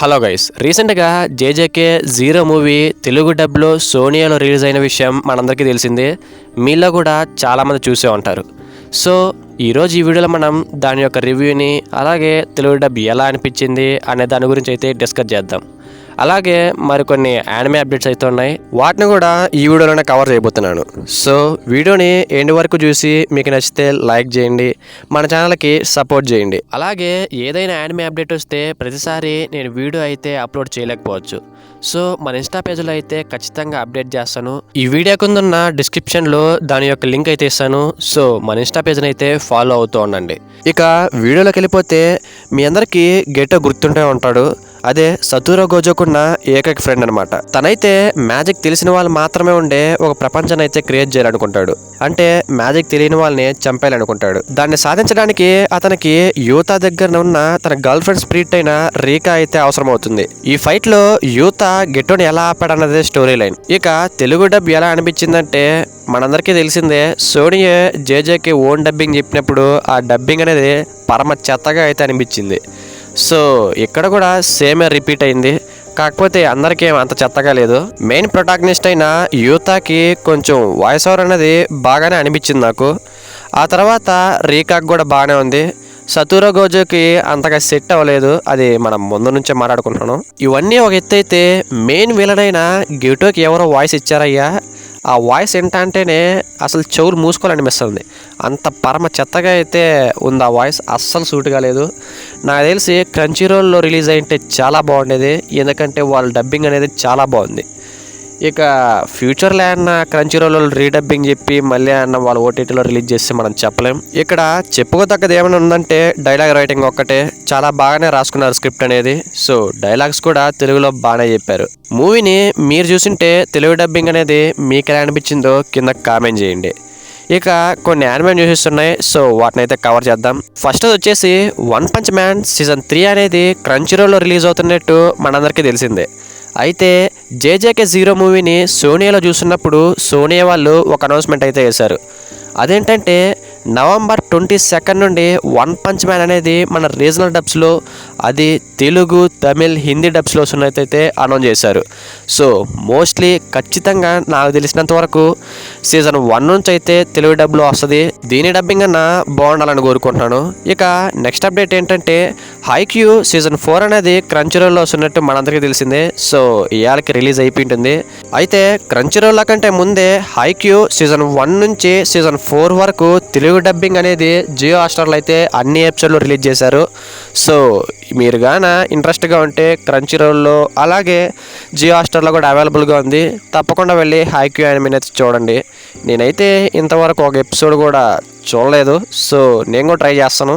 Hello guys, రీసెంట్గా జేజేకే zero movie Telugu డబ్లో సోనియాలో release అయిన విషయం మనందరికీ తెలిసిందే. మీలో కూడా చాలామంది చూసే ఉంటారు. సో ఈరోజు ఈ వీడియోలో మనం దాని యొక్క రివ్యూని, అలాగే తెలుగు డబ్ ఎలా అనిపించింది అనే దాని గురించి అయితే డిస్కస్ చేద్దాం. అలాగే మరికొన్ని యానిమే అప్డేట్స్ అయితే ఉన్నాయి, వాటిని కూడా ఈ వీడియోలోనే కవర్ చేయబోతున్నాను. సో వీడియోని ఎండ్ వరకు చూసి మీకు నచ్చితే లైక్ చేయండి, మన ఛానల్కి సపోర్ట్ చేయండి. అలాగే ఏదైనా యానిమే అప్డేట్ వస్తే ప్రతిసారి నేను వీడియో అయితే అప్లోడ్ చేయలేకపోవచ్చు. సో మన ఇన్స్టా పేజ్లో అయితే ఖచ్చితంగా అప్డేట్ చేస్తాను. ఈ వీడియో కింద డిస్క్రిప్షన్లో దాని యొక్క లింక్ అయితే ఇస్తాను. సో మన ఇన్స్టా పేజ్ని అయితే ఫాలో అవుతూ ఉండండి. ఇక వీడియోలోకి వెళ్ళిపోతే, మీ అందరికీ గెటో గుర్తుంటే ఉంటాడు. అదే సతూరో గోజోకున్న ఏకైక ఫ్రెండ్ అనమాట. తనైతే మ్యాజిక్ తెలిసిన వాళ్ళు మాత్రమే ఉండే ఒక ప్రపంచాన్ని అయితే క్రియేట్ చేయాలనుకుంటాడు. అంటే మ్యాజిక్ తెలియని వాళ్ళని చంపేయాలనుకుంటాడు. దాన్ని సాధించడానికి అతనికి యూతా దగ్గర ఉన్న తన గర్ల్ ఫ్రెండ్ స్పిరిట్ అయిన రీకా అయితే అవసరం అవుతుంది. ఈ ఫైట్ లో యూతా గెట్టోని ఎలా ఆపాడన్నదే స్టోరీ లైన్. ఇక తెలుగు డబ్ ఎలా అనిపించిందంటే, మనందరికీ తెలిసిందే, సోనియే జేజేకి ఓన్ డబ్బింగ్ చెప్పినప్పుడు ఆ డబ్బింగ్ అనేది పరమ చెత్తగా అయితే అనిపించింది. సో ఇక్కడ కూడా సేమే రిపీట్ అయింది. కాకపోతే అందరికీ అంత చెత్తగా లేదు. మెయిన్ ప్రొటాగనిస్ట్ అయిన యూతాకి కొంచెం వాయిస్ ఓవర్ అనేది బాగానే అనిపించింది నాకు. ఆ తర్వాత రీకాకి కూడా బాగానే ఉంది. సతూరో గోజోకి అంతగా సెట్ అవ్వలేదు, అది మనం ముందు నుంచే మాట్లాడుకుంటున్నాను. ఇవన్నీ ఒక ఎత్తు అయితే, మెయిన్ విలన్ అయిన గెటోకి ఎవరో వాయిస్ ఇచ్చారయ్యా. ఆ వాయిస్ ఏంటంటేనే అసలు చెవులు మూసుకోవాలనిపిస్తుంది. అంత పరమ చెత్తగా అయితే ఉంది ఆ వాయిస్, అస్సలు సూటుగా లేదు. నాకు తెలిసి క్రంచీ రోల్లో రిలీజ్ అయింటే చాలా బాగుండేది, ఎందుకంటే వాళ్ళ డబ్బింగ్ అనేది చాలా బాగుంది. ఇక ఫ్యూచర్లో అన్న క్రంచీ రోల్లో రీడబ్బింగ్ చెప్పి మళ్ళీ అన్న వాళ్ళు ఓటీటీలో రిలీజ్ చేస్తే మనం చెప్పలేం. ఇక్కడ చెప్పుకోదగ్గది ఏమైనా ఉందంటే డైలాగ్ రైటింగ్ ఒక్కటే. చాలా బాగానే రాసుకున్నారు స్క్రిప్ట్ అనేది. సో డైలాగ్స్ కూడా తెలుగులో బాగానే చెప్పారు. మూవీని మీరు చూసింటే తెలుగు డబ్బింగ్ అనేది మీకు ఎలా అనిపించిందో కింద కామెంట్ చేయండి. ఇక కొన్ని యానిమే న్యూస్ ఉన్నాయి, సో వాటిని అయితే కవర్ చేద్దాం. ఫస్ట్ వచ్చేసి వన్ పంచ్ మ్యాన్ సీజన్ 3 అనేది క్రంచీ రోల్లో రిలీజ్ అవుతున్నట్టు మనందరికీ తెలిసిందే. అయితే జేజేకే జీరో మూవీని సోనియాలో చూస్తున్నప్పుడు సోనియా వాళ్ళు ఒక అనౌన్స్మెంట్ అయితే చేశారు. అదేంటంటే నవంబర్ 22 నుండి వన్ పంచ్ మ్యాన్ అనేది మన రీజనల్ డబ్స్లో, అది తెలుగు, తమిళ్, హిందీ డబ్స్లో వస్తున్నట్టయితే అనౌన్స్ చేశారు. సో మోస్ట్లీ ఖచ్చితంగా నాకు తెలిసినంత వరకు సీజన్ 1 నుంచి అయితే తెలుగు డబ్లో వస్తుంది. దీని డబ్బింగ్ అన్నా బాగుండాలని కోరుకుంటున్నాను. ఇక నెక్స్ట్ అప్డేట్ ఏంటంటే, హైక్యూ సీజన్ 4 అనేది క్రంచీ రోల్లో వస్తున్నట్టు మనందరికీ తెలిసిందే. సో ఇవాళకి రిలీజ్ అయిపోయింటుంది. అయితే క్రంచీ రోల్ల కంటే ముందే హైక్యూ సీజన్ 1 నుంచి సీజన్ 4 వరకు తెలుగు డబ్బింగ్ అనేది జియో హాట్‌స్టార్లో అయితే అన్ని ఎపిసోడ్లు రిలీజ్ చేశారు. సో మీరు గాన ఇంట్రెస్ట్గా ఉంటే క్రంచీ రోల్లో, అలాగే జియో హాట్‌స్టార్లో కూడా అవైలబుల్గా ఉంది. తప్పకుండా వెళ్ళి హైక్యూ యానిమే అయితే చూడండి. నేనైతే ఇంతవరకు ఒక ఎపిసోడ్ కూడా చూడలేదు, సో నేను కూడా ట్రై చేస్తాను.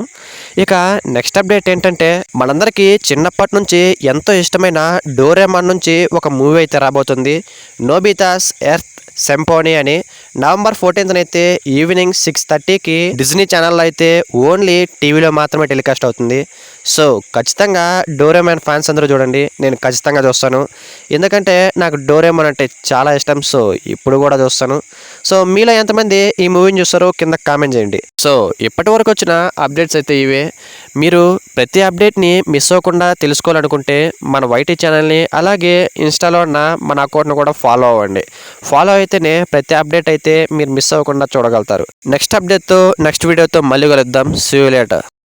ఇక నెక్స్ట్ అప్డేట్ ఏంటంటే, మనందరికీ చిన్నప్పటి నుంచి ఎంతో ఇష్టమైన డోరేమాన్ నుంచి ఒక మూవీ అయితే రాబోతుంది. నోబితాస్ ఎర్త్ సెంపోనీ అని. నవంబర్ 14th అయితే ఈవినింగ్ 6:30కి డిజ్నీ ఛానల్లో అయితే ఓన్లీ టీవీలో మాత్రమే టెలికాస్ట్ అవుతుంది. సో ఖచ్చితంగా డోరేమాన్ ఫ్యాన్స్ అందరూ చూడండి, నేను ఖచ్చితంగా చూస్తాను. ఎందుకంటే నాకు డోరేమాన్ అంటే చాలా ఇష్టం. సో ఇప్పుడు కూడా చూస్తాను. సో మీలో ఎంతమంది ఈ మూవీని చూస్తారో కింద కామెంట్ చేయండి. సో ఇప్పటి వరకు వచ్చిన అప్డేట్స్ అయితే ఇవే. మీరు ప్రతి అప్డేట్ని మిస్ అవ్వకుండా తెలుసుకోవాలనుకుంటే మన వైటీ ఛానల్ని, అలాగే ఇన్స్టాలో ఉన్న మన అకౌంట్ని కూడా ఫాలో అవ్వండి. ఫాలో అయితేనే ప్రతి అప్డేట్ అయితే మీరు మిస్ అవ్వకుండా చూడగలుగుతారు. నెక్స్ట్ అప్డేట్తో, నెక్స్ట్ వీడియోతో మళ్ళీ కలుద్దాం. See you later.